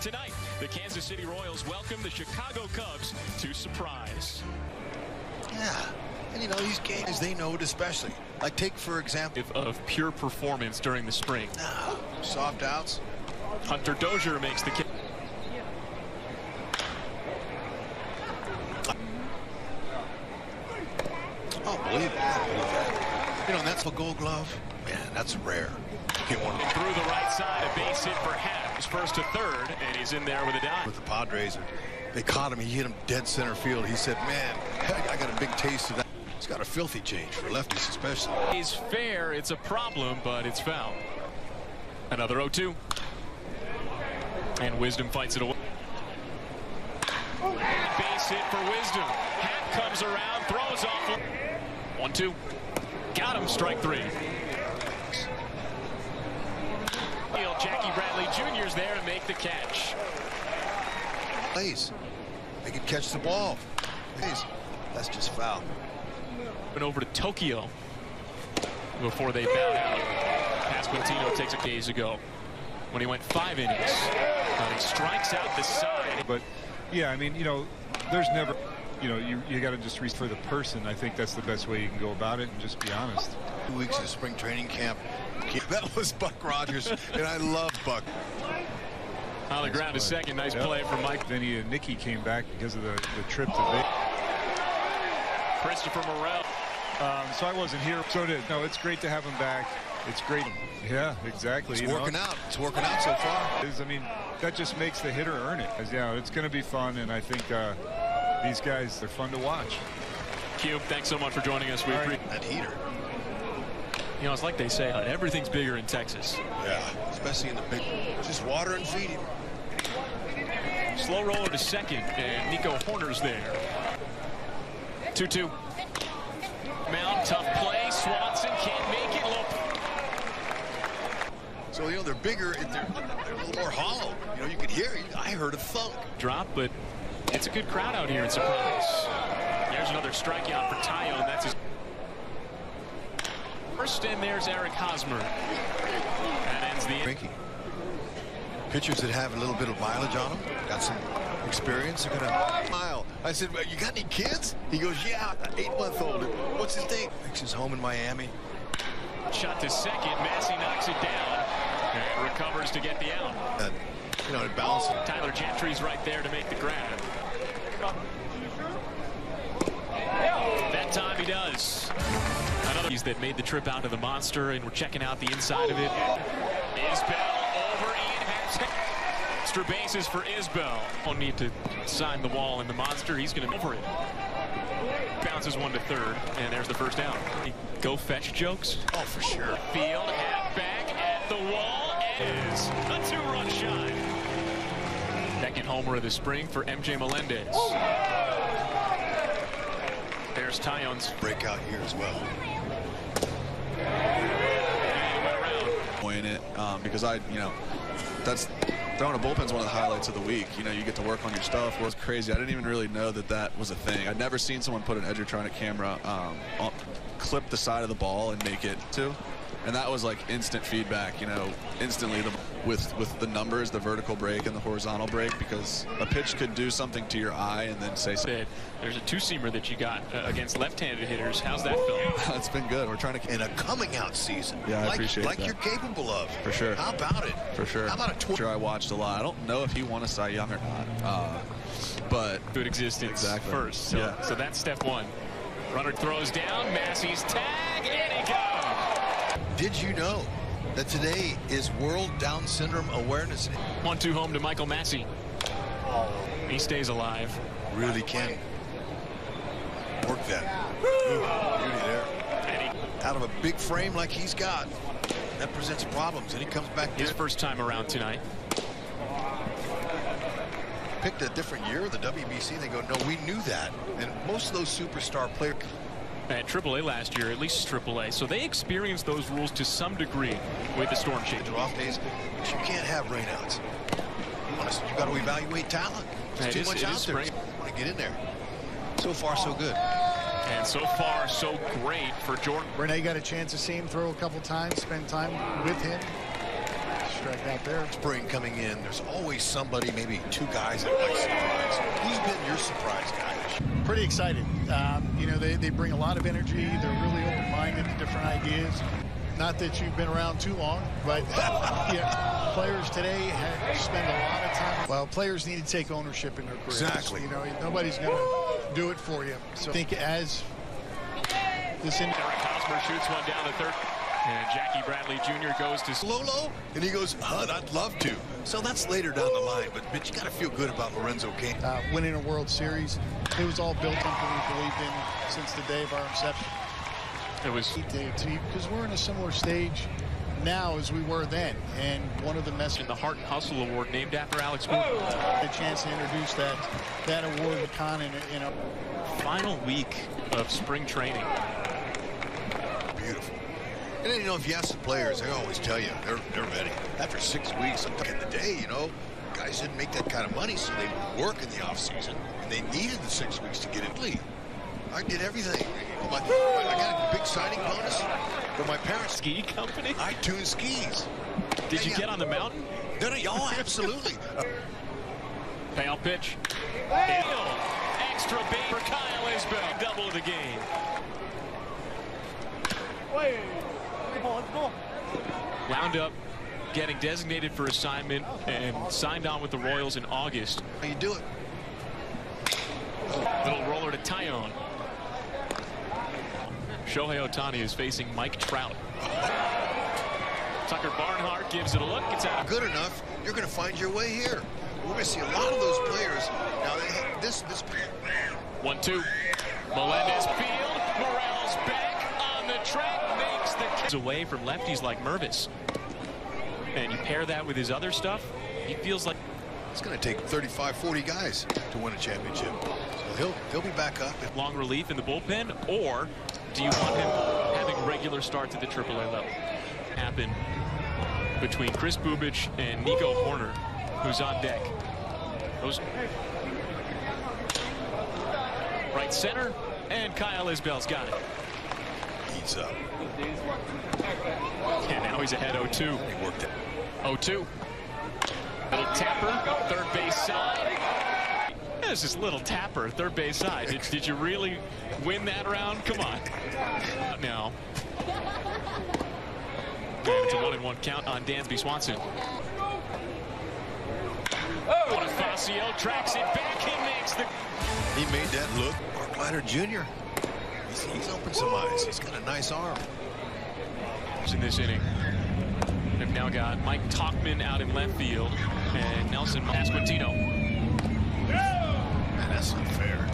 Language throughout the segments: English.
Tonight, the Kansas City Royals welcome the Chicago Cubs to surprise. Yeah, and you know, these games, they know it especially. Like, take, for example, Of pure performance during the spring. Soft outs. Hunter Dozier makes the kick. Oh, believe it. You know, and that's a Gold Glove. Man, that's rare. Get one Through the right side, a base hit for Habs. First to third, and he's in there with a dive. with the Padres. They caught him. He hit him dead center field. He said, man, I got a big taste of that. It's got a filthy change for lefties especially. He's fair. It's a problem, but it's foul. Another 0-2. And Wisdom fights it away. Base hit for Wisdom. Hap comes around, throws off. 1-2. Got him, strike three. Jackie Bradley Jr.'s there to make the catch. Plays. They can catch the ball. Plays. That's just foul. Went over to Tokyo before they bowed out. Pasquantino takes it days ago when he went 5 innings. But he strikes out the side. But yeah, I mean, you know, there's never, you know, you got to just reach for the person. I think that's the best way you can go about it and just be honest. 2 weeks of spring training camp. That was Buck Rogers, and I love Buck. On the ground to second. Nice play from Mike. Vinny and Nicky came back because of the trip that they. Christopher Morel. So I wasn't here. So did. No, it's great to have him back. It's great. Yeah, exactly. It's working out. It's working out so far. I mean, that just makes the hitter earn it. Yeah, it's going to be fun, and I think these guys, they're fun to watch. Cube, thanks so much for joining us. We appreciate that heater. You know, it's like they say, everything's bigger in Texas. Yeah, especially in the big. Just water and feed him. Slow roller to second, and Nico Horner's there. 2-2. Mound, tough play. Swanson can't make it. Look. So, you know, they're bigger. They're a little more hollow. You know, you could hear it. I heard a thunk. Drop, but it's a good crowd out here in Surprise. There's another strikeout for Tayo, and that's his first. And there's Eric Hosmer. That ends the inning. Pitchers that have a little bit of mileage on them, got some experience, they're gonna smile. I said, well, you got any kids? He goes, yeah, 8-month-old. What's his name? Makes his home in Miami. Shot to second. Massey knocks it down and recovers to get the out. You know, it balances. Tyler Gentry's right there to make the grab. That time he does. Another that made the trip out to the Monster, and we're checking out the inside of it. Isbell over Ian Hampstead. Extra bases for Isbell. Won't need to sign the wall in the Monster. He's going to over it. Bounces one to third, and there's the first down. Go fetch jokes. Oh, for sure. Field at back at the wall is a 2-run shot. Second homer of the spring for MJ Melendez. There's Tayon's breakout here as well. In it because that's throwing a bullpen's one of the highlights of the week. You know, you get to work on your stuff. Well, it's crazy. I didn't even really know that was a thing. I'd never seen someone put an Edgertronic camera clip the side of the ball and make it to. And that was like instant feedback, you know, instantly with the numbers, the vertical break and the horizontal break, because a pitch could do something to your eye and then say something. There's a 2-seamer that you got against left-handed hitters. How's that feeling? It's been good. We're trying to in a coming out season. Yeah, I appreciate like that. You're capable of. For sure. How about it? For sure. How about a I watched a lot. I don't know if he won a Cy Young or not, but good existence first. So, yeah. So that's step one. Runner throws down. Massey's tag, and he goes. Did you know that today is World Down Syndrome Awareness Day? 1-2 home to Michael Massey. He stays alive. Really can work that. Beauty there. Out of a big frame like he's got, that presents problems, and he comes back. His first time around tonight. Picked a different year, the WBC. They go, no, we knew that. And most of those superstar players at AAA last year, at least AAA, so they experienced those rules to some degree with the storm change. Off days, but you can't have rainouts. Honestly, you got to evaluate talent. There's too much out there. You want to get in there. So far, so good. And so far, so great for Jordan. Renee got a chance to see him throw a couple times, spend time with him. contract out there. Spring coming in, there's always somebody, maybe two guys that might surprise. Who's been your surprise guy this year? Pretty excited. You know, they bring a lot of energy. They're really open-minded to different ideas. Not that you've been around too long, but yeah, players today spend a lot of time. Well, players need to take ownership in their careers. Exactly. You know, nobody's going to do it for you. So I think as this Eric Hosmer shoots one down the third. And Jackie Bradley Jr. goes to Lolo, and he goes, Hud, I'd love to. So that's later down the line, but you got to feel good about Lorenzo Cain. Winning a World Series, it was all built something we believed in since the day of our inception. It was because we're in a similar stage now as we were then, and one of the messages in the Heart and Hustle Award named after Alex Cooper. A chance to introduce that award to Con in a final week of spring training. Beautiful. And then, you know, if you ask the players, they always tell you they're ready. After 6 weeks, in the day, you know, guys didn't make that kind of money, so they would work in the offseason, and they needed the 6 weeks to get in league. I did everything. I got a big signing bonus for my parents' Ski company? I tuned skis. Did you get on the mountain? No, oh, absolutely. Payoff pitch. Hill. Extra base for Kyle Isbell. Double of the game. Wound up getting designated for assignment and signed on with the Royals in August. How you do it? Little roller to Tyone. Shohei Ohtani is facing Mike Trout. Tucker Barnhart gives it a look. It's out. Good enough, you're going to find your way here. We're going to see a lot of those players. Now, this 1-2. Melendez field. Morales back on the track. Makes the catch. Away from lefties like Mervis. And you pair that with his other stuff, he feels like it's going to take 35, 40 guys to win a championship. So he'll be back up. Long relief in the bullpen, or do you want him having regular starts at the AAA level? Happen between Chris Bubich and Nico Horner, who's on deck. Those right center, and Kyle Isbell's got it. He's up. And now he's ahead 0-2. He worked it. 0-2. Little tapper, third base side. There's this little tapper, third base side. Did you really win that round? Come on. Now. And it's a 1-1 count on Dansby Swanson. Bonifacio tracks it back. He makes the. He made that look. Mark Leiter Jr. He's opened some eyes. He's got a nice arm. In this inning, we've now got Mike Tauchman out in left field and Nelson Pasquantino. Man, that's unfair.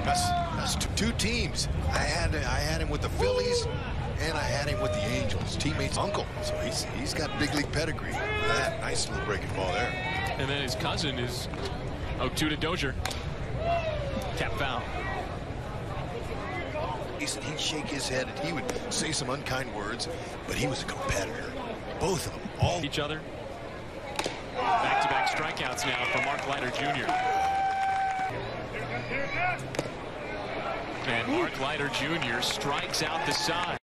That's two teams. I had him with the Phillies, and I had him with the Angels. Teammate's uncle, so he's got big league pedigree. That nice little breaking ball there. And then his cousin is 0-2 to Dozier. Tap foul. He'd shake his head and he would say some unkind words, but he was a competitor. Both of them, all each other. Back-to-back strikeouts now for Mark Leiter Jr. And Mark Leiter Jr. strikes out the side.